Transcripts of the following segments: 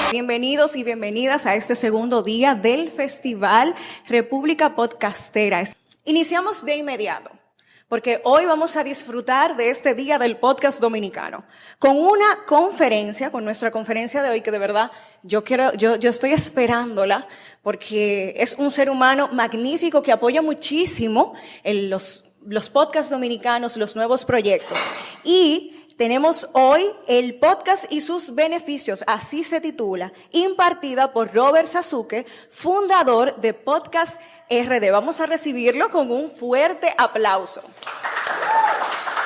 Bienvenidos y bienvenidas a este segundo día del Festival República Podcastera. Iniciamos de inmediato, porque hoy vamos a disfrutar de este día del podcast dominicano con una conferencia, con nuestra conferencia de hoy, que de verdad yo estoy esperándola, porque es un ser humano magnífico que apoya muchísimo en los podcasts dominicanos, los nuevos proyectos. Y tenemos hoy el podcast y sus beneficios, así se titula, impartida por Robert Sasuke, fundador de Podcast RD. Vamos a recibirlo con un fuerte aplauso.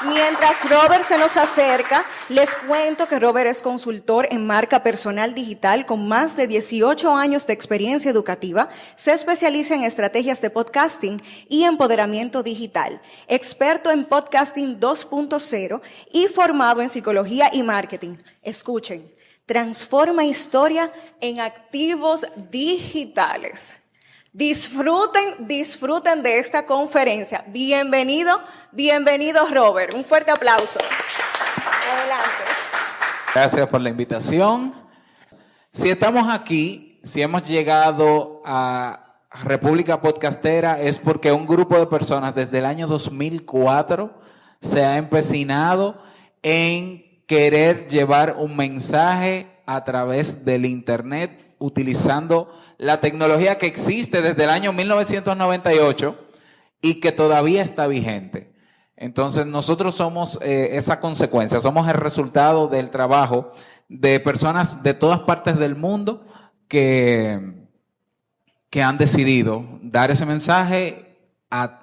Mientras Robert se nos acerca, les cuento que Robert es consultor en marca personal digital con más de 18 años de experiencia educativa. Se especializa en estrategias de podcasting y empoderamiento digital. Experto en podcasting 2.0 y formado en psicología y marketing. Escuchen, transforma historia en activos digitales. Disfruten de esta conferencia. Bienvenido Robert. Un fuerte aplauso. Adelante. Gracias por la invitación. Si estamos aquí, si hemos llegado a República Podcastera, es porque un grupo de personas desde el año 2004 se ha empecinado en querer llevar un mensaje a través del Internet utilizando la tecnología que existe desde el año 1998 y que todavía está vigente. Entonces nosotros somos esa consecuencia, somos el resultado del trabajo de personas de todas partes del mundo que han decidido dar ese mensaje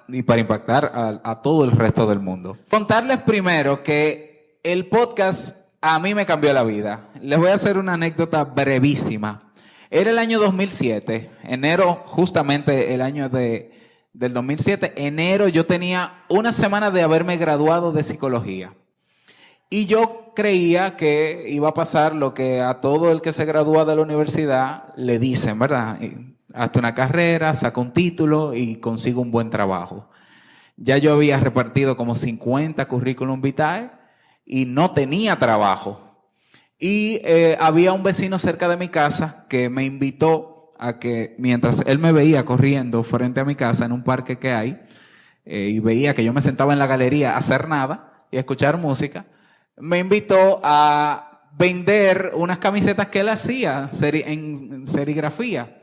y para impactar a todo el resto del mundo. Contarles primero que el podcast a mí me cambió la vida. Les voy a hacer una anécdota brevísima. Era el año 2007, enero, justamente el año del 2007, enero, yo tenía una semana de haberme graduado de psicología. Y yo creía que iba a pasar lo que a todo el que se gradúa de la universidad le dicen, ¿verdad? Hazte una carrera, saca un título y consigue un buen trabajo. Ya yo había repartido como 50 currículum vitae y no tenía trabajo. Y había un vecino cerca de mi casa que me invitó a que, mientras él me veía corriendo frente a mi casa en un parque que hay, y veía que yo me sentaba en la galería a hacer nada y a escuchar música, me invitó a vender unas camisetas que él hacía en serigrafía.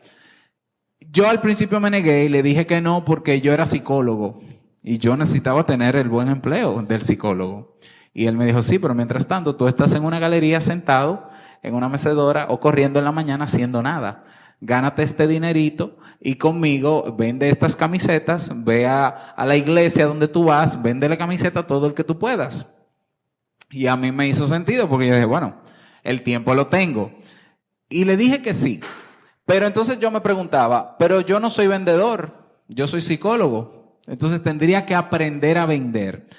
Yo al principio me negué y le dije que no porque yo era psicólogo y yo necesitaba tener el buen empleo del psicólogo. Y él me dijo, sí, pero mientras tanto tú estás en una galería sentado en una mecedora o corriendo en la mañana haciendo nada. Gánate este dinerito y conmigo vende estas camisetas, ve a la iglesia donde tú vas, vende la camiseta a todo el que tú puedas. Y a mí me hizo sentido porque yo dije, bueno, el tiempo lo tengo. Y le dije que sí. Pero entonces yo me preguntaba, pero yo no soy vendedor, yo soy psicólogo. Entonces tendría que aprender a vender.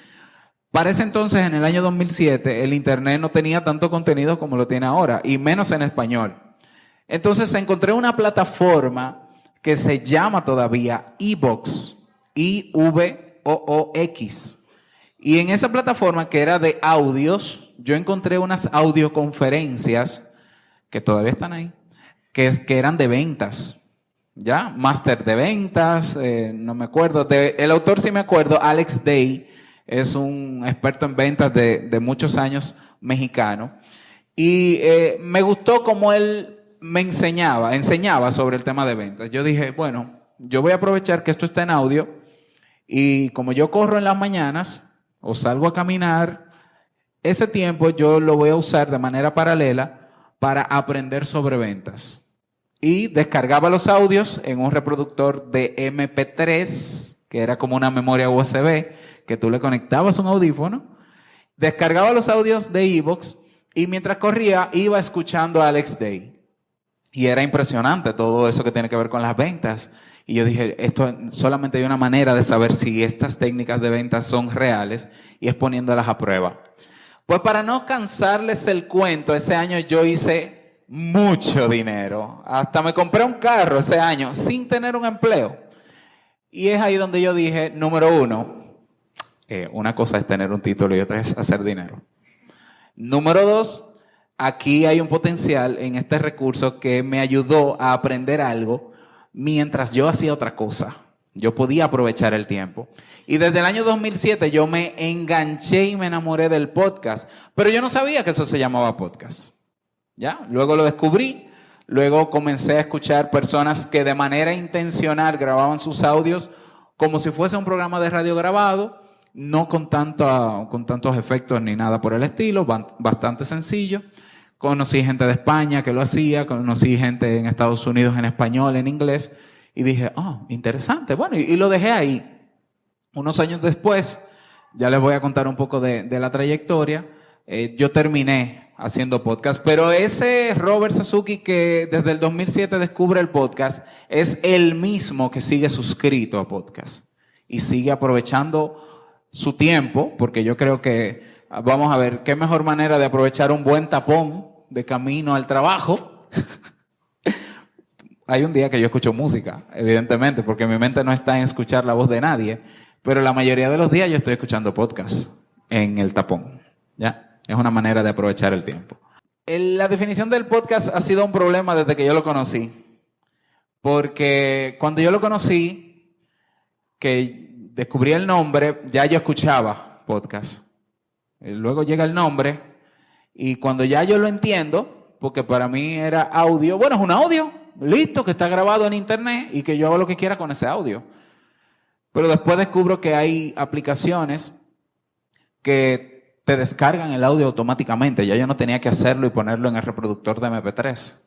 Para ese entonces, en el año 2007, el Internet no tenía tanto contenido como lo tiene ahora, y menos en español. Entonces encontré una plataforma que se llama todavía iVoox, IVOOX. Y en esa plataforma, que era de audios, yo encontré unas audioconferencias, que todavía están ahí, que eran de ventas. ¿Ya? Máster de ventas, no me acuerdo. El autor sí me acuerdo, Alex Day. Es un experto en ventas de muchos años, mexicano. Y me gustó cómo él me enseñaba sobre el tema de ventas. Yo dije, bueno, yo voy a aprovechar que esto está en audio y como yo corro en las mañanas o salgo a caminar, ese tiempo yo lo voy a usar de manera paralela para aprender sobre ventas. Y descargaba los audios en un reproductor de MP3, que era como una memoria USB, que tú le conectabas un audífono, descargaba los audios de iVoox y mientras corría iba escuchando a Alex Day. Y era impresionante todo eso que tiene que ver con las ventas. Y yo dije, esto solamente hay una manera de saber si estas técnicas de ventas son reales y es poniéndolas a prueba. Pues para no cansarles el cuento, ese año yo hice mucho dinero. Hasta me compré un carro ese año sin tener un empleo. Y es ahí donde yo dije, número uno, una cosa es tener un título y otra es hacer dinero. Número dos, aquí hay un potencial en este recurso que me ayudó a aprender algo mientras yo hacía otra cosa. Yo podía aprovechar el tiempo. Y desde el año 2007 yo me enganché y me enamoré del podcast, pero yo no sabía que eso se llamaba podcast. ¿Ya? Luego lo descubrí. Luego comencé a escuchar personas que de manera intencional grababan sus audios como si fuese un programa de radio grabado, no con tantos efectos ni nada por el estilo, bastante sencillo. Conocí gente de España que lo hacía, conocí gente en Estados Unidos en español, en inglés, y dije, interesante. Bueno, y lo dejé ahí. Unos años después, ya les voy a contar un poco de la trayectoria, yo terminé haciendo podcast, pero ese Robert Sasuki que desde el 2007 descubre el podcast es el mismo que sigue suscrito a podcast y sigue aprovechando su tiempo, porque yo creo que, vamos a ver, qué mejor manera de aprovechar un buen tapón de camino al trabajo. Hay un día que yo escucho música, evidentemente, porque mi mente no está en escuchar la voz de nadie, pero la mayoría de los días yo estoy escuchando podcast en el tapón, ¿ya? Es una manera de aprovechar el tiempo. La definición del podcast ha sido un problema desde que yo lo conocí. Porque cuando yo lo conocí, que descubrí el nombre, ya yo escuchaba podcast. Luego llega el nombre y cuando ya yo lo entiendo, porque para mí era audio, bueno, es un audio, listo, que está grabado en internet y que yo hago lo que quiera con ese audio. Pero después descubro que hay aplicaciones que te descargan el audio automáticamente. Ya yo no tenía que hacerlo y ponerlo en el reproductor de MP3.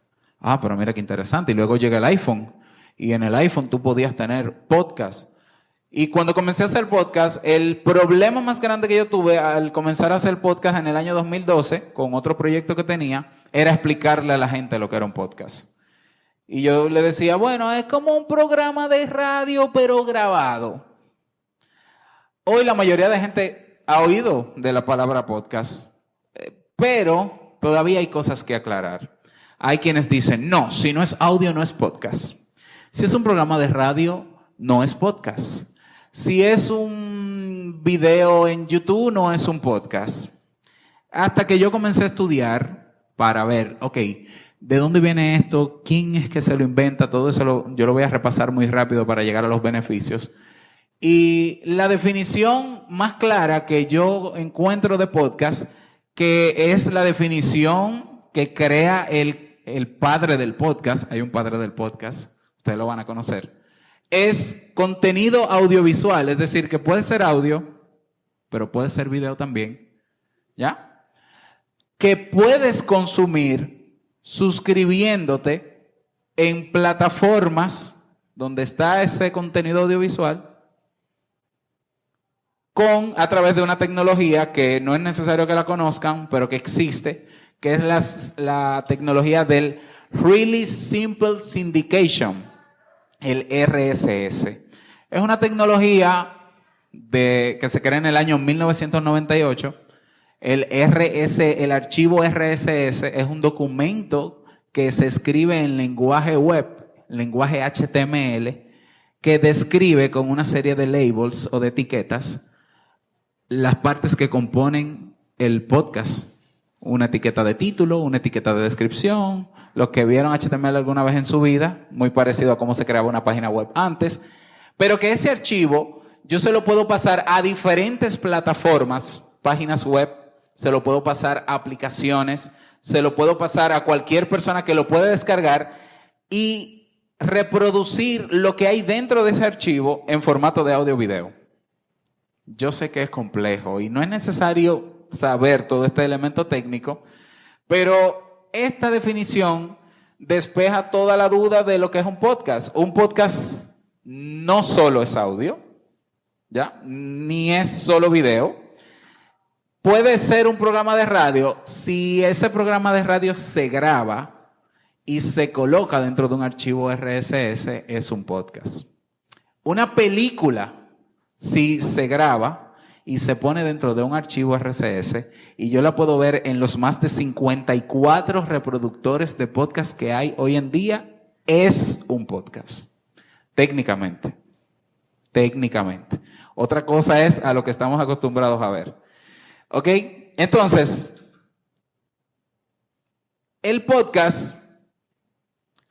Pero mira qué interesante. Y luego llega el iPhone. Y en el iPhone tú podías tener podcast. Y cuando comencé a hacer podcast, el problema más grande que yo tuve al comenzar a hacer podcast en el año 2012, con otro proyecto que tenía, era explicarle a la gente lo que era un podcast. Y yo le decía, bueno, es como un programa de radio, pero grabado. Hoy la mayoría de gente ha oído de la palabra podcast, pero todavía hay cosas que aclarar. Hay quienes dicen, no, si no es audio no es podcast. Si es un programa de radio, no es podcast. Si es un video en YouTube, no es un podcast. Hasta que yo comencé a estudiar para ver, ¿de dónde viene esto? ¿Quién es que se lo inventa? Todo eso yo lo voy a repasar muy rápido para llegar a los beneficios. Y la definición más clara que yo encuentro de podcast, que es la definición que crea el padre del podcast, hay un padre del podcast, ustedes lo van a conocer, es contenido audiovisual, es decir, que puede ser audio, pero puede ser video también, ¿ya? Que puedes consumir suscribiéndote en plataformas donde está ese contenido audiovisual, a través de una tecnología que no es necesario que la conozcan, pero que existe, que es la tecnología del Really Simple Syndication, el RSS. Es una tecnología que se crea en el año 1998. El archivo RSS es un documento que se escribe en lenguaje web, lenguaje HTML, que describe con una serie de labels o de etiquetas las partes que componen el podcast. Una etiqueta de título, una etiqueta de descripción, los que vieron HTML alguna vez en su vida, muy parecido a cómo se creaba una página web antes, pero que ese archivo yo se lo puedo pasar a diferentes plataformas, páginas web, se lo puedo pasar a aplicaciones, se lo puedo pasar a cualquier persona que lo pueda descargar y reproducir lo que hay dentro de ese archivo en formato de audio-video. Yo sé que es complejo y no es necesario saber todo este elemento técnico, pero esta definición despeja toda la duda de lo que es un podcast. Un podcast no solo es audio, ¿ya? Ni es solo video. Puede ser un programa de radio si ese programa de radio se graba y se coloca dentro de un archivo RSS, es un podcast. Una película, si se graba y se pone dentro de un archivo RSS y yo la puedo ver en los más de 54 reproductores de podcast que hay hoy en día, es un podcast. Técnicamente. Otra cosa es a lo que estamos acostumbrados a ver. ¿Ok? Entonces, El podcast,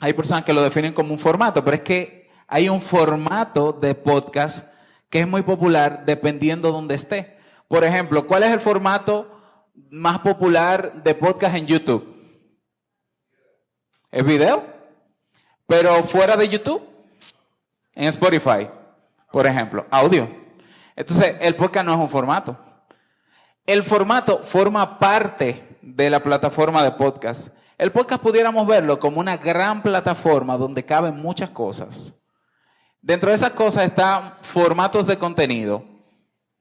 hay personas que lo definen como un formato, pero es que hay un formato de podcast que es muy popular dependiendo de dónde esté. Por ejemplo, ¿cuál es el formato más popular de podcast en YouTube? ¿Es video? Pero fuera de YouTube, en Spotify, por ejemplo, audio. Entonces, el podcast no es un formato. El formato forma parte de la plataforma de podcast. El podcast pudiéramos verlo como una gran plataforma donde caben muchas cosas. Dentro de esas cosas están formatos de contenido.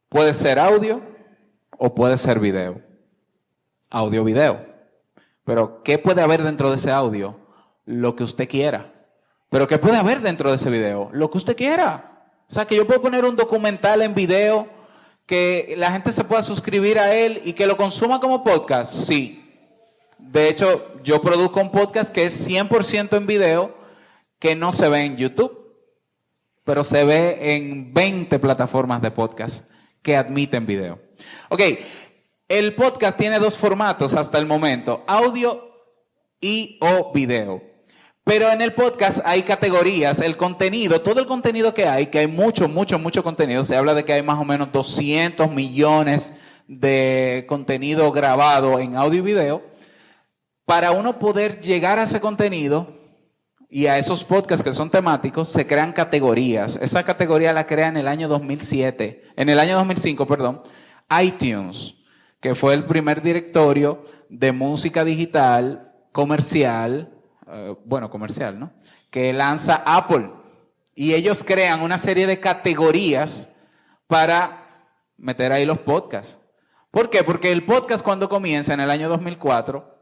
Puede ser audio o puede ser video. Audio, video. Pero, ¿qué puede haber dentro de ese audio? Lo que usted quiera. Pero, ¿qué puede haber dentro de ese video? Lo que usted quiera. O sea, que yo puedo poner un documental en video, que la gente se pueda suscribir a él y que lo consuma como podcast. Sí. De hecho, yo produzco un podcast que es 100% en video, que no se ve en YouTube, pero se ve en 20 plataformas de podcast que admiten video. Ok, el podcast tiene dos formatos hasta el momento, audio y o video. Pero en el podcast hay categorías, el contenido, todo el contenido que hay mucho contenido. Se habla de que hay más o menos 200 millones de contenido grabado en audio y video. Para uno poder llegar a ese contenido y a esos podcasts que son temáticos, se crean categorías. Esa categoría la crea en el año 2005, iTunes, que fue el primer directorio de música digital comercial, comercial, ¿no? Que lanza Apple. Y ellos crean una serie de categorías para meter ahí los podcasts. ¿Por qué? Porque el podcast, cuando comienza en el año 2004,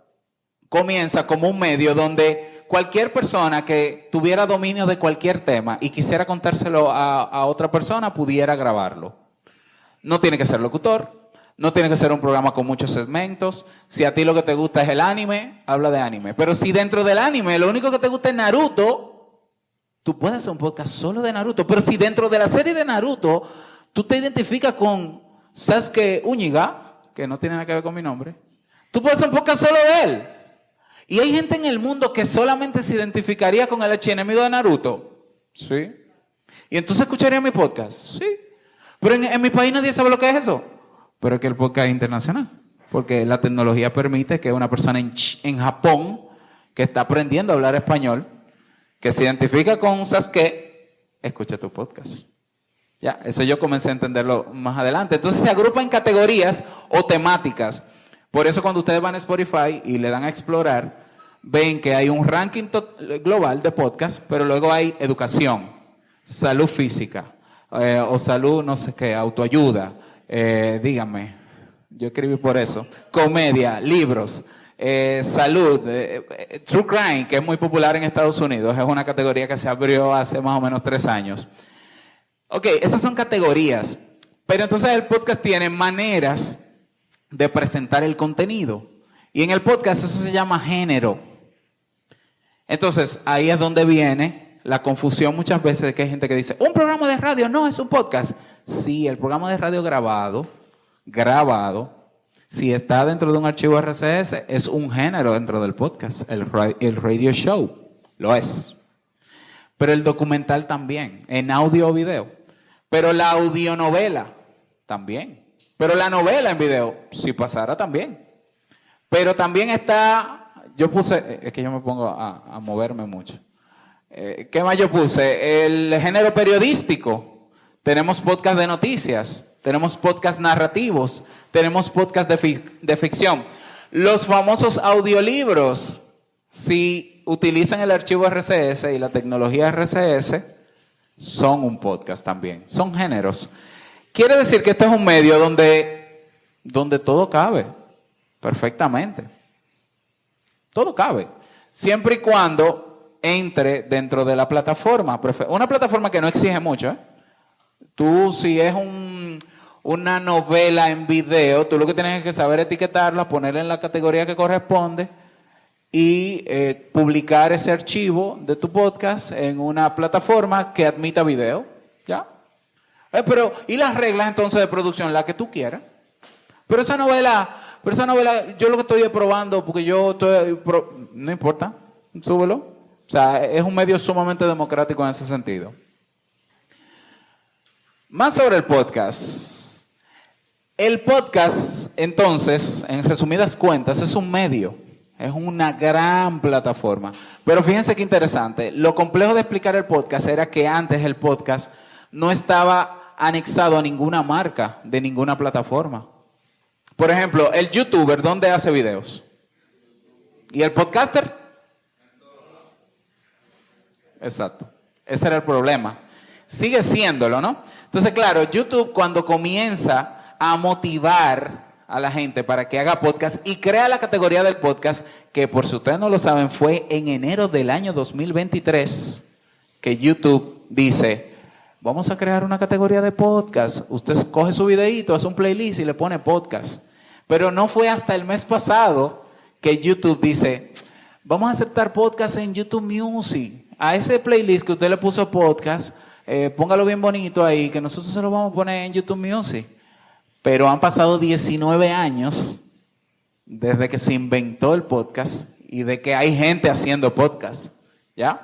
comienza como un medio donde cualquier persona que tuviera dominio de cualquier tema y quisiera contárselo a otra persona pudiera grabarlo. No tiene que ser locutor, no tiene que ser un programa con muchos segmentos. Si a ti lo que te gusta es el anime, habla de anime. Pero si dentro del anime lo único que te gusta es Naruto, tú puedes hacer un podcast solo de Naruto. Pero si dentro de la serie de Naruto tú te identificas con Sasuke Uchiha, que no tiene nada que ver con mi nombre, tú puedes hacer un podcast solo de él. Y hay gente en el mundo que solamente se identificaría con el archienemigo de Naruto. Sí. Y entonces escucharía mi podcast. Sí. Pero en mi país nadie sabe lo que es eso. Pero es que el podcast es internacional. Porque la tecnología permite que una persona en Japón, que está aprendiendo a hablar español, que se identifica con Sasuke, escuche tu podcast. Ya, eso yo comencé a entenderlo más adelante. Entonces se agrupa en categorías o temáticas. Por eso cuando ustedes van a Spotify y le dan a explorar, ven que hay un ranking global de podcast, pero luego hay educación, salud física, o salud no sé qué, autoayuda, díganme, yo escribí por eso, comedia, libros, salud, true crime, que es muy popular en Estados Unidos, es una categoría que se abrió hace más o menos 3 años. Ok, esas son categorías, pero entonces el podcast tiene maneras de presentar el contenido. Y en el podcast eso se llama género. Entonces, ahí es donde viene la confusión muchas veces de que hay gente que dice, un programa de radio no es un podcast. Sí, el programa de radio grabado, si está dentro de un archivo RCS, es un género dentro del podcast. El radio show lo es. Pero el documental también, en audio o video. Pero la audionovela también. Pero la novela en video, si pasara también. Pero también está, yo puse, es que yo me pongo a moverme mucho. ¿Qué más yo puse? El género periodístico. Tenemos podcast de noticias, tenemos podcast narrativos, tenemos podcast de ficción. Los famosos audiolibros, si utilizan el archivo RCS y la tecnología RCS, son un podcast también, son géneros. Quiere decir que este es un medio donde todo cabe perfectamente. Todo cabe. Siempre y cuando entre dentro de la plataforma. Una plataforma que no exige mucho. Tú, si es una novela en video, tú lo que tienes que saber etiquetarla, ponerla en la categoría que corresponde y publicar ese archivo de tu podcast en una plataforma que admita video. ¿Ya? Pero, ¿y las reglas entonces de producción? La que tú quieras. Pero esa novela, yo lo que estoy probando, porque yo estoy no importa, súbelo. O sea, es un medio sumamente democrático en ese sentido. Más sobre el podcast. El podcast, entonces, en resumidas cuentas, es un medio. Es una gran plataforma. Pero fíjense qué interesante. Lo complejo de explicar el podcast era que antes el podcast no estaba anexado a ninguna marca de ninguna plataforma. Por ejemplo, el youtuber, ¿dónde hace videos? ¿Y el podcaster? Exacto. Ese era el problema. Sigue siéndolo, ¿no? Entonces, claro, YouTube cuando comienza a motivar a la gente para que haga podcast y crea la categoría del podcast, que por si ustedes no lo saben, fue en enero del año 2023 que YouTube dice, vamos a crear una categoría de podcast. Usted coge su videíto, hace un playlist y le pone podcast. Pero no fue hasta el mes pasado que YouTube dice, vamos a aceptar podcast en YouTube Music. A ese playlist que usted le puso podcast, póngalo bien bonito ahí, que nosotros se lo vamos a poner en YouTube Music. Pero han pasado 19 años desde que se inventó el podcast y de que hay gente haciendo podcast, ¿ya?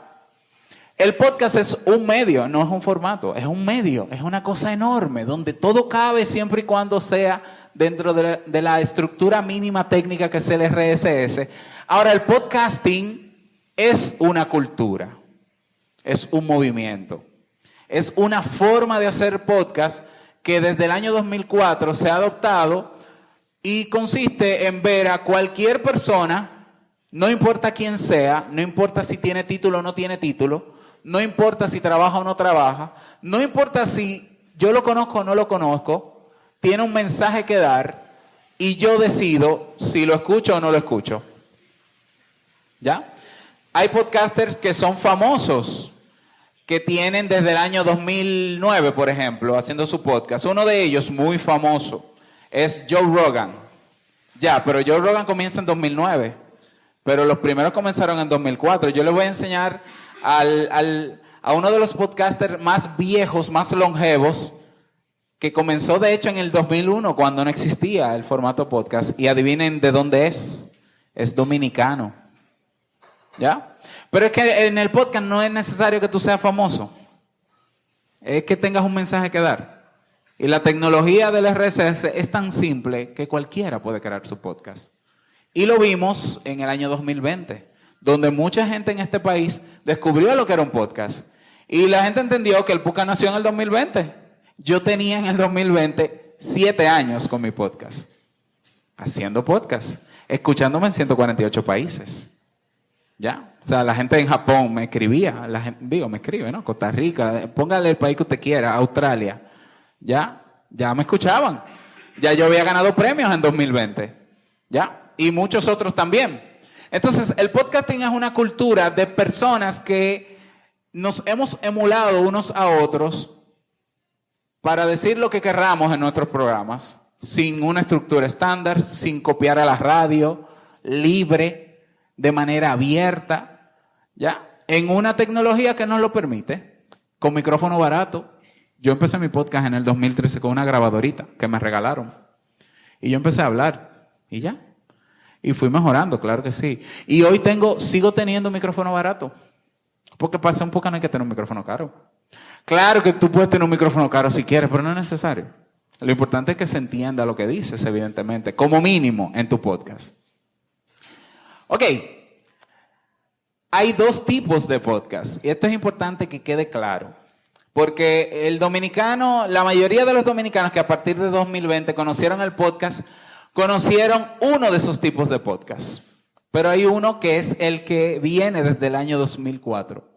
El podcast es un medio, no es un formato, es un medio, es una cosa enorme, donde todo cabe siempre y cuando sea dentro de la estructura mínima técnica que es el RSS. Ahora, el podcasting es una cultura, es un movimiento, es una forma de hacer podcast que desde el año 2004 se ha adoptado y consiste en ver a cualquier persona, no importa quién sea, no importa si tiene título o no tiene título, no importa si trabaja o no trabaja, no importa si yo lo conozco o no lo conozco, tiene un mensaje que dar y yo decido si lo escucho o no lo escucho. ¿Ya? Hay podcasters que son famosos, que tienen desde el año 2009, por ejemplo, haciendo su podcast. Uno de ellos, muy famoso, es Joe Rogan. Ya, pero Joe Rogan comienza en 2009, pero los primeros comenzaron en 2004. Yo les voy a enseñar a uno de los podcasters más viejos, más longevos, que comenzó de hecho en el 2001, cuando no existía el formato podcast. Y adivinen de dónde es. Es dominicano. ¿Ya? Pero es que en el podcast no es necesario que tú seas famoso. Es que tengas un mensaje que dar. Y la tecnología del RSS es tan simple que cualquiera puede crear su podcast. Y lo vimos en el año 2020, donde mucha gente en este país descubrió lo que era un podcast. Y la gente entendió que el podcast nació en el 2020. Yo tenía en el 2020 7 años con mi podcast. Haciendo podcast. Escuchándome en 148 países. ¿Ya? O sea, la gente en Japón me escribía, me escribe, ¿no? Costa Rica, póngale el país que usted quiera, Australia. ¿Ya? Ya me escuchaban. Ya yo había ganado premios en 2020. ¿Ya? Y muchos otros también. Entonces, el podcasting es una cultura de personas que nos hemos emulado unos a otros para decir lo que querramos en nuestros programas, sin una estructura estándar, sin copiar a la radio, libre, de manera abierta, ¿ya? En una tecnología que nos lo permite, con micrófono barato. Yo empecé mi podcast en el 2013 con una grabadorita que me regalaron. Y yo empecé a hablar, y ya. Y fui mejorando, claro que sí. Y hoy sigo teniendo un micrófono barato. Porque pasa un poco, no hay que tener un micrófono caro. Claro que tú puedes tener un micrófono caro si quieres, pero no es necesario. Lo importante es que se entienda lo que dices, evidentemente, como mínimo en tu podcast. Ok, hay 2 tipos de podcast y esto es importante que quede claro, porque el dominicano, la mayoría de los dominicanos que a partir de 2020 conocieron el podcast, conocieron uno de esos tipos de podcast, pero hay uno que es el que viene desde el año 2004,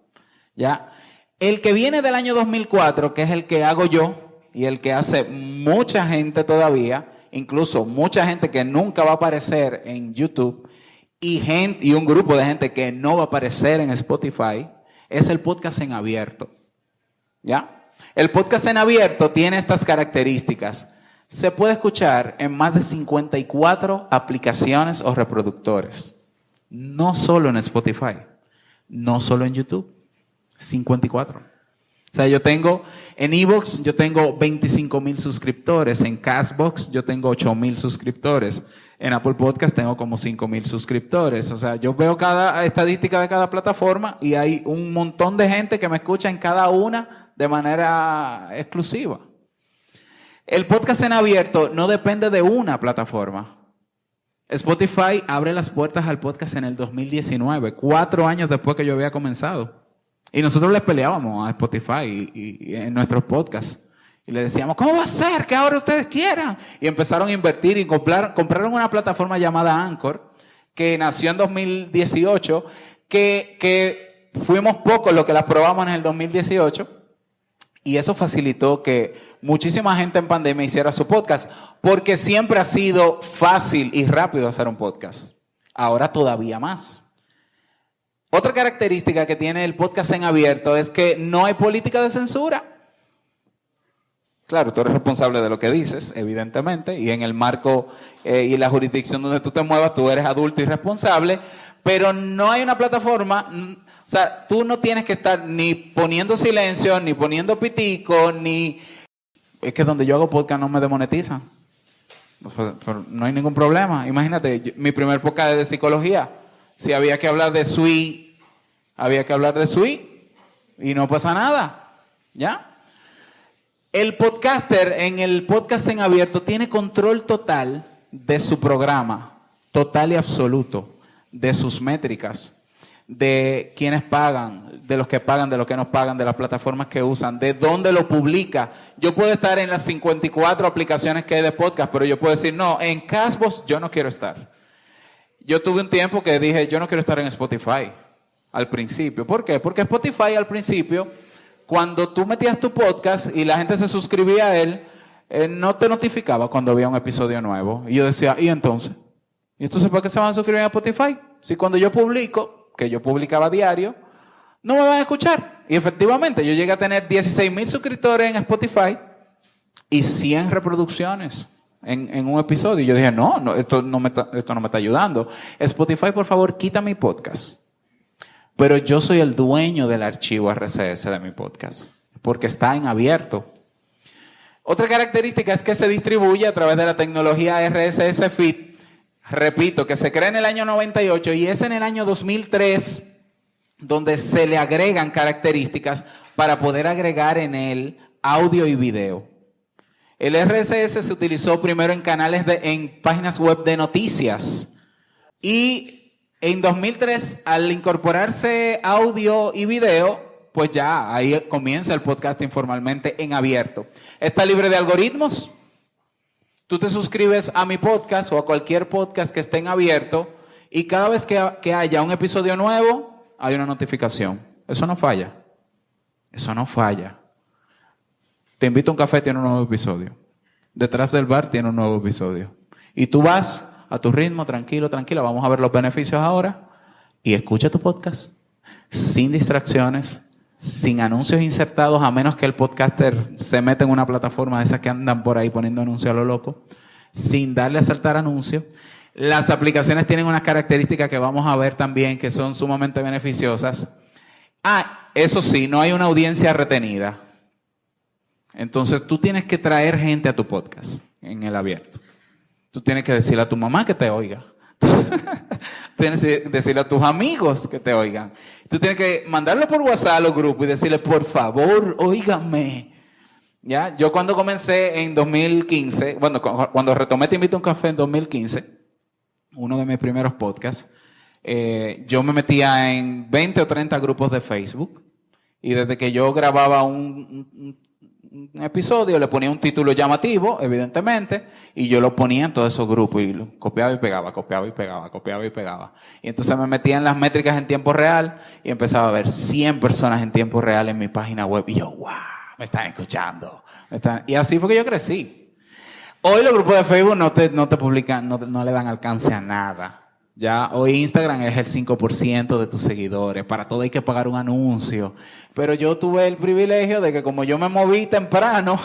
¿ya? El que viene del año 2004, que es el que hago yo y el que hace mucha gente todavía, incluso mucha gente que nunca va a aparecer en YouTube, y un grupo de gente que no va a aparecer en Spotify, es el podcast en abierto. ¿Ya? El podcast en abierto tiene estas características. Se puede escuchar en más de 54 aplicaciones o reproductores. No solo en Spotify, no solo en YouTube. 54. O sea, yo tengo en iVoox, yo tengo 25,000 suscriptores. En Castbox, yo tengo 8,000 suscriptores. En Apple Podcast tengo como 5,000 suscriptores. O sea, yo veo cada estadística de cada plataforma y hay un montón de gente que me escucha en cada una de manera exclusiva. El podcast en abierto no depende de una plataforma. Spotify abre las puertas al podcast en el 2019, 4 años después que yo había comenzado. Y nosotros les peleábamos a Spotify y en nuestros podcasts. Y le decíamos, ¿cómo va a ser que ahora ustedes quieran? Y empezaron a invertir y compraron una plataforma llamada Anchor, que nació en 2018, que fuimos pocos los que la probamos en el 2018. Y eso facilitó que muchísima gente en pandemia hiciera su podcast, porque siempre ha sido fácil y rápido hacer un podcast. Ahora todavía más. Otra característica que tiene el podcast en abierto es que no hay política de censura. Claro, tú eres responsable de lo que dices, evidentemente, y en el marco y la jurisdicción donde tú te muevas, tú eres adulto y responsable, pero no hay una plataforma, o sea, tú no tienes que estar ni poniendo silencio, ni poniendo pitico, ni... Es que donde yo hago podcast no me demonetizan. No hay ningún problema. Imagínate, mi primer podcast es de psicología. Si había que hablar de SWI, había que hablar de SWI y no pasa nada, ¿ya? El podcaster en el podcast en abierto tiene control total de su programa, total y absoluto, de sus métricas, de quienes pagan, de los que pagan, de los que no pagan, de las plataformas que usan, de dónde lo publica. Yo puedo estar en las 54 aplicaciones que hay de podcast, pero yo puedo decir, no, en Castbox yo no quiero estar. Yo tuve un tiempo que dije, yo no quiero estar en Spotify al principio. ¿Por qué? Porque Spotify al principio, cuando tú metías tu podcast y la gente se suscribía a él, no te notificaba cuando había un episodio nuevo. Y yo decía, ¿y entonces? ¿Y entonces por qué se van a suscribir a Spotify? Si cuando yo publico, que yo publicaba diario, no me van a escuchar. Y efectivamente, yo llegué a tener 16,000 suscriptores en Spotify y 100 reproducciones en un episodio. Y yo dije, esto no me está ayudando. Spotify, por favor, quita mi podcast. Pero yo soy el dueño del archivo RSS de mi podcast, porque está en abierto. Otra característica es que se distribuye a través de la tecnología RSS Feed. Repito, que se crea en el año 98 y es en el año 2003 donde se le agregan características para poder agregar en él audio y video. El RSS se utilizó primero en en páginas web de noticias y en 2003, al incorporarse audio y video, pues ya ahí comienza el podcasting formalmente en abierto. Está libre de algoritmos. Tú te suscribes a mi podcast o a cualquier podcast que esté en abierto y cada vez que haya un episodio nuevo, hay una notificación. Eso no falla. Eso no falla. Te invito a un café, tiene un nuevo episodio. Detrás del bar tiene un nuevo episodio. Y tú vas a tu ritmo, tranquilo, tranquila. Vamos a ver los beneficios ahora. Y escucha tu podcast sin distracciones, sin anuncios insertados, a menos que el podcaster se meta en una plataforma de esas que andan por ahí poniendo anuncios a lo loco, sin darle a saltar anuncios. Las aplicaciones tienen unas características que vamos a ver también que son sumamente beneficiosas. Eso sí, no hay una audiencia retenida. Entonces tú tienes que traer gente a tu podcast en el abierto. Tú tienes que decirle a tu mamá que te oiga. Tienes que decirle a tus amigos que te oigan. Tú tienes que mandarlo por WhatsApp a los grupos y decirle, por favor, óigame. ¿Ya? Yo cuando comencé en 2015, cuando retomé Te Invito a un Café en 2015, uno de mis primeros podcasts, yo me metía en 20 o 30 grupos de Facebook y desde que yo grababa un episodio, le ponía un título llamativo, evidentemente, y yo lo ponía en todos esos grupos y lo copiaba y pegaba, copiaba y pegaba, copiaba y pegaba. Y entonces me metía en las métricas en tiempo real y empezaba a ver 100 personas en tiempo real en mi página web y yo, wow, me están escuchando. Y así fue que yo crecí. Hoy los grupos de Facebook no te publican, no le dan alcance a nada. Ya hoy Instagram es el 5% de tus seguidores. Para todo hay que pagar un anuncio. Pero yo tuve el privilegio de que como yo me moví temprano,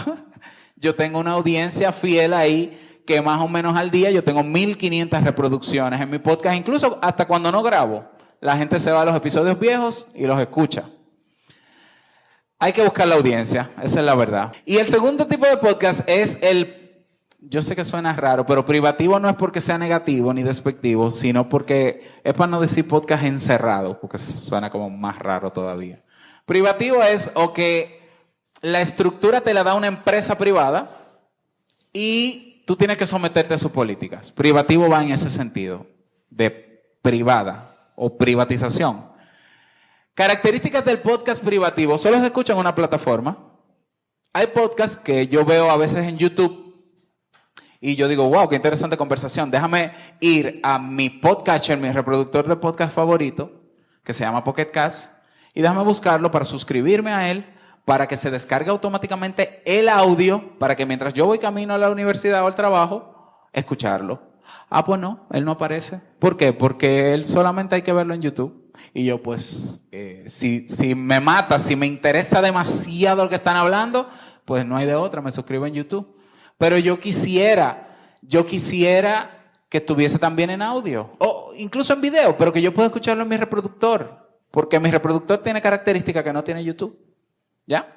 yo tengo una audiencia fiel ahí que más o menos al día yo tengo 1,500 reproducciones en mi podcast. Incluso hasta cuando no grabo, la gente se va a los episodios viejos y los escucha. Hay que buscar la audiencia, esa es la verdad. Y el segundo tipo de podcast es el yo sé que suena raro, pero privativo no es porque sea negativo ni despectivo, sino porque es para no decir podcast encerrado, porque suena como más raro todavía. Privativo es o que la estructura te la da una empresa privada y tú tienes que someterte a sus políticas. Privativo va en ese sentido, de privada o privatización. Características del podcast privativo. Solo se escucha en una plataforma. Hay podcasts que yo veo a veces en YouTube y yo digo, wow, qué interesante conversación. Déjame ir a mi podcatcher, mi reproductor de podcast favorito, que se llama Pocket Cast, y déjame buscarlo para suscribirme a él, para que se descargue automáticamente el audio, para que mientras yo voy camino a la universidad o al trabajo, escucharlo. Ah, pues no, él no aparece. ¿Por qué? Porque él solamente hay que verlo en YouTube. Y yo pues, si me mata, si me interesa demasiado lo que están hablando, pues no hay de otra, me suscribo en YouTube. Pero yo quisiera que estuviese también en audio, o incluso en video, pero que yo pueda escucharlo en mi reproductor, porque mi reproductor tiene características que no tiene YouTube. ¿Ya?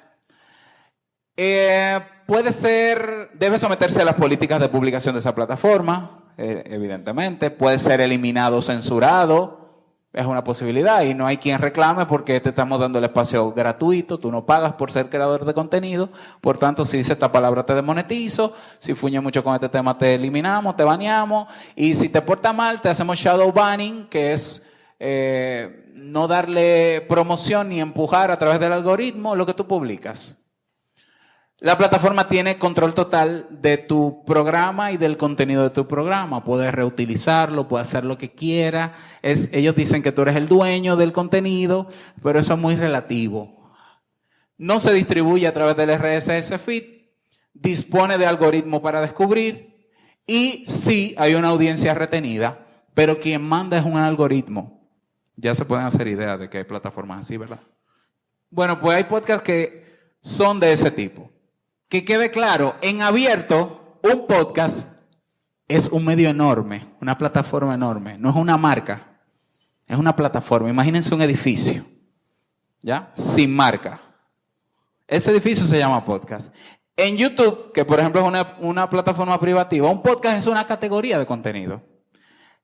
Puede ser, debe someterse a las políticas de publicación de esa plataforma, evidentemente. Puede ser eliminado o censurado, es una posibilidad y no hay quien reclame porque te estamos dando el espacio gratuito, tú no pagas por ser creador de contenido, por tanto si dice esta palabra te demonetizo, si fuñe mucho con este tema te eliminamos, te baneamos y si te porta mal te hacemos shadow banning, que es no darle promoción ni empujar a través del algoritmo lo que tú publicas. La plataforma tiene control total de tu programa y del contenido de tu programa. Puedes reutilizarlo, puedes hacer lo que quieras. Ellos dicen que tú eres el dueño del contenido, pero eso es muy relativo. No se distribuye a través del RSS feed, dispone de algoritmo para descubrir y sí hay una audiencia retenida, pero quien manda es un algoritmo. Ya se pueden hacer ideas de que hay plataformas así, ¿verdad? Bueno, pues hay podcasts que son de ese tipo. Que quede claro, en abierto, un podcast es un medio enorme, una plataforma enorme. No es una marca, es una plataforma. Imagínense un edificio, ¿ya? Sin marca. Ese edificio se llama podcast. En YouTube, que por ejemplo es una plataforma privativa, un podcast es una categoría de contenido.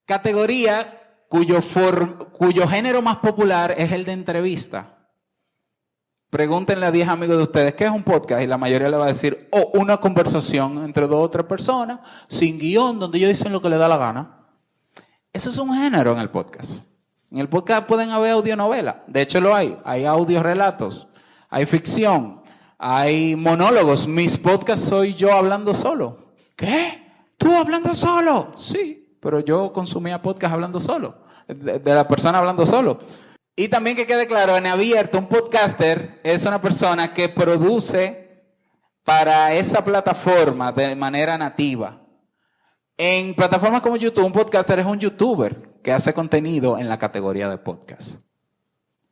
Categoría cuyo género más popular es el de entrevista. Pregúntenle a 10 amigos de ustedes, ¿qué es un podcast? Y la mayoría le va a decir, una conversación entre 2 o 3 personas, sin guión, donde ellos dicen lo que les da la gana. Eso es un género en el podcast. En el podcast pueden haber audionovela. De hecho lo hay. Hay audiorelatos, hay ficción, hay monólogos. Mis podcasts soy yo hablando solo. ¿Qué? ¿Tú hablando solo? Sí, pero yo consumía podcast hablando solo. De la persona hablando solo. Y también que quede claro, en abierto, un podcaster es una persona que produce para esa plataforma de manera nativa. En plataformas como YouTube, un podcaster es un youtuber que hace contenido en la categoría de podcast.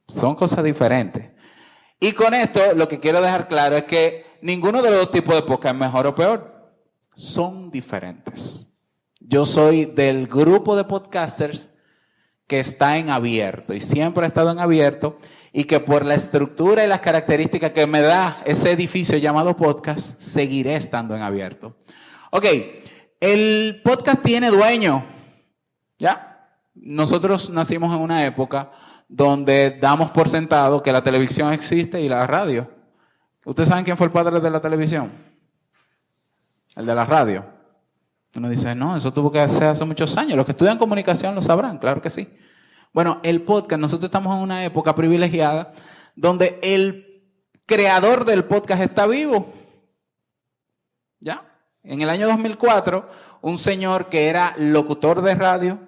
Son cosas diferentes. Y con esto lo que quiero dejar claro es que ninguno de los dos tipos de podcast es mejor o peor. Son diferentes. Yo soy del grupo de podcasters que está en abierto y siempre ha estado en abierto y que por la estructura y las características que me da ese edificio llamado podcast, seguiré estando en abierto. Ok, el podcast tiene dueño, ¿ya? Nosotros nacimos en una época donde damos por sentado que la televisión existe y la radio. ¿Ustedes saben quién fue el padre de la televisión? El de la radio. Uno dice, no, eso tuvo que ser hace muchos años. Los que estudian comunicación lo sabrán, claro que sí. Bueno, el podcast, nosotros estamos en una época privilegiada donde el creador del podcast está vivo. ¿Ya? En el año 2004, un señor que era locutor de radio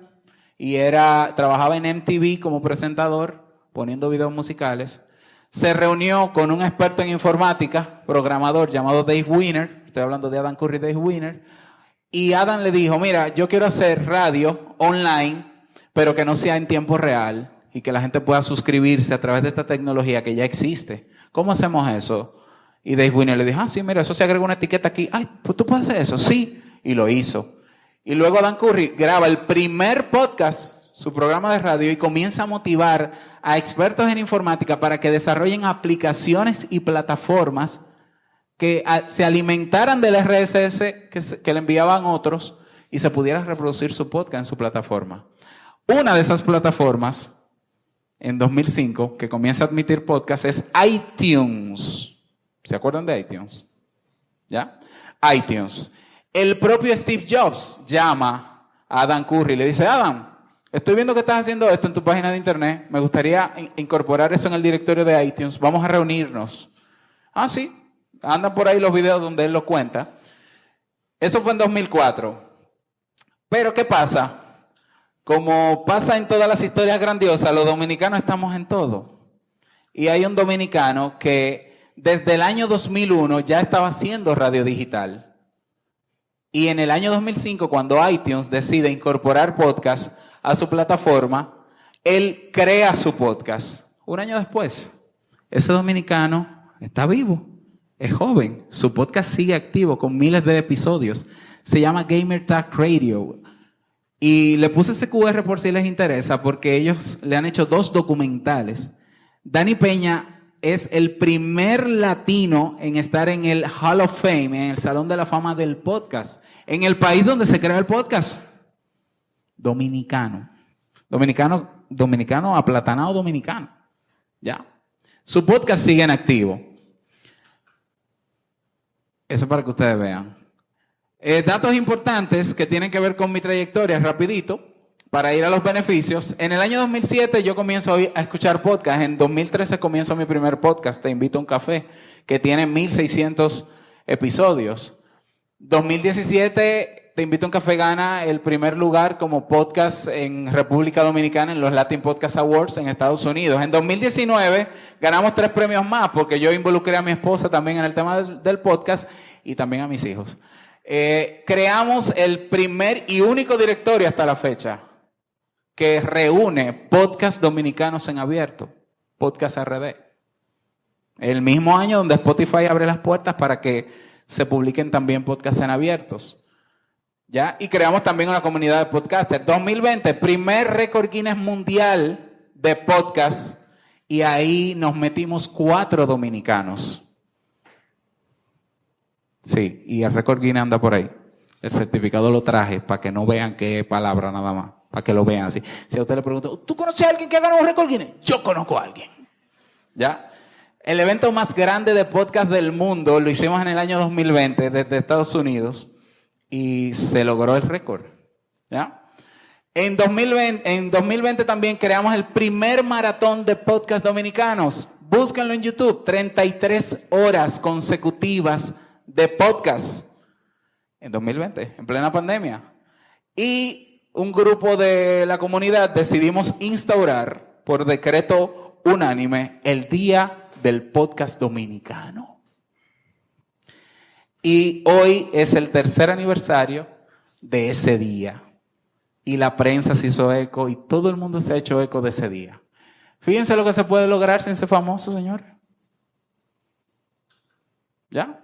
y trabajaba en MTV como presentador, poniendo videos musicales, se reunió con un experto en informática, programador llamado Dave Wiener, estoy hablando de Adam Curry, Dave Wiener, y Adam le dijo, mira, yo quiero hacer radio online, pero que no sea en tiempo real y que la gente pueda suscribirse a través de esta tecnología que ya existe. ¿Cómo hacemos eso? Y Dave Wiener le dijo, sí, mira, eso se agrega una etiqueta aquí. Ay, pues tú puedes hacer eso, sí. Y lo hizo. Y luego Adam Curry graba el primer podcast, su programa de radio, y comienza a motivar a expertos en informática para que desarrollen aplicaciones y plataformas que se alimentaran del RSS que le enviaban otros y se pudiera reproducir su podcast en su plataforma. Una de esas plataformas, en 2005, que comienza a admitir podcast, es iTunes. ¿Se acuerdan de iTunes? ¿Ya? iTunes. El propio Steve Jobs llama a Adam Curry y le dice, Adam, estoy viendo que estás haciendo esto en tu página de internet, me gustaría incorporar eso en el directorio de iTunes, vamos a reunirnos. Ah, sí, andan por ahí los videos donde él lo cuenta. Eso fue en 2004. Pero ¿qué pasa? Como pasa en todas las historias grandiosas, los dominicanos estamos en todo. Y hay un dominicano que desde el año 2001 ya estaba haciendo radio digital. Y en el año 2005, cuando iTunes decide incorporar podcast a su plataforma, él crea su podcast. Un año después, ese dominicano está vivo, es joven, su podcast sigue activo con miles de episodios. Se llama Gamer Talk Radio. Y le puse ese QR por si les interesa, porque ellos le han hecho 2 documentales. Dani Peña es el primer latino en estar en el Hall of Fame, en el Salón de la Fama del Podcast, en el país donde se crea el podcast. Dominicano, aplatanado dominicano. ¿Ya? Su podcast sigue en activo. Eso para que ustedes vean. Datos importantes que tienen que ver con mi trayectoria, rapidito, para ir a los beneficios. En el año 2007 yo comienzo a escuchar podcast. En 2013 comienzo mi primer podcast, Te Invito a un Café, que tiene 1,600 episodios. 2017, Te Invito a un Café gana el primer lugar como podcast en República Dominicana en los Latin Podcast Awards en Estados Unidos. En 2019 ganamos 3 premios más porque yo involucré a mi esposa también en el tema del podcast y también a mis hijos. Creamos el primer y único directorio hasta la fecha que reúne podcasts dominicanos en abierto, Podcast RD. El mismo año donde Spotify abre las puertas para que se publiquen también podcasts en abiertos. ¿Ya? Y creamos también una comunidad de podcasters. 2020, primer récord Guinness mundial de podcast, y ahí nos metimos 4 dominicanos. Sí, y el récord Guinness anda por ahí. El certificado lo traje para que no vean qué palabra nada más, para que lo vean así. Si a usted le pregunta, ¿tú conoces a alguien que ha ganado un récord Guinness? Yo conozco a alguien. ¿Ya? El evento más grande de podcast del mundo lo hicimos en el año 2020 desde Estados Unidos y se logró el récord. ¿Ya? En 2020 también creamos el primer maratón de podcast dominicanos. Búsquenlo en YouTube, 33 horas consecutivas de podcast en 2020, en plena pandemia. Y un grupo de la comunidad decidimos instaurar por decreto unánime el Día del Podcast Dominicano. Y hoy es el 3er aniversario de ese día. Y la prensa se hizo eco y todo el mundo se ha hecho eco de ese día. Fíjense lo que se puede lograr sin ser famoso, señores. ¿Ya?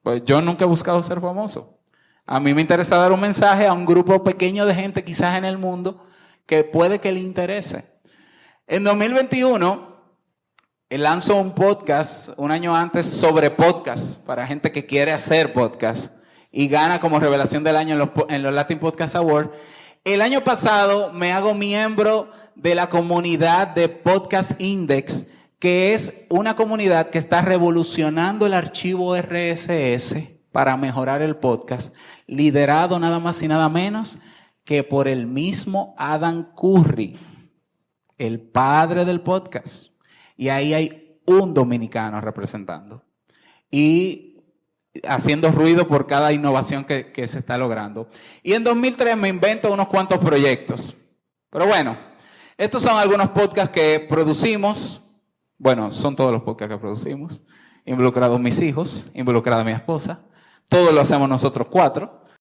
Pues yo nunca he buscado ser famoso. A mí me interesa dar un mensaje a un grupo pequeño de gente quizás en el mundo que puede que le interese. En 2021 lanzo un podcast un año antes sobre podcast para gente que quiere hacer podcast y gana como revelación del año en los Latin Podcast Awards. El año pasado me hago miembro de la comunidad de Podcast Index, que es una comunidad que está revolucionando el archivo RSS para mejorar el podcast, liderado nada más y nada menos que por el mismo Adam Curry, el padre del podcast. Y ahí hay un dominicano representando y haciendo ruido por cada innovación que se está logrando. Y en 2003 me invento unos cuantos proyectos. Pero bueno, estos son algunos podcasts que producimos. Bueno, son todos los podcasts que producimos. Involucrados mis hijos, involucrada mi esposa. Todo lo hacemos nosotros 4.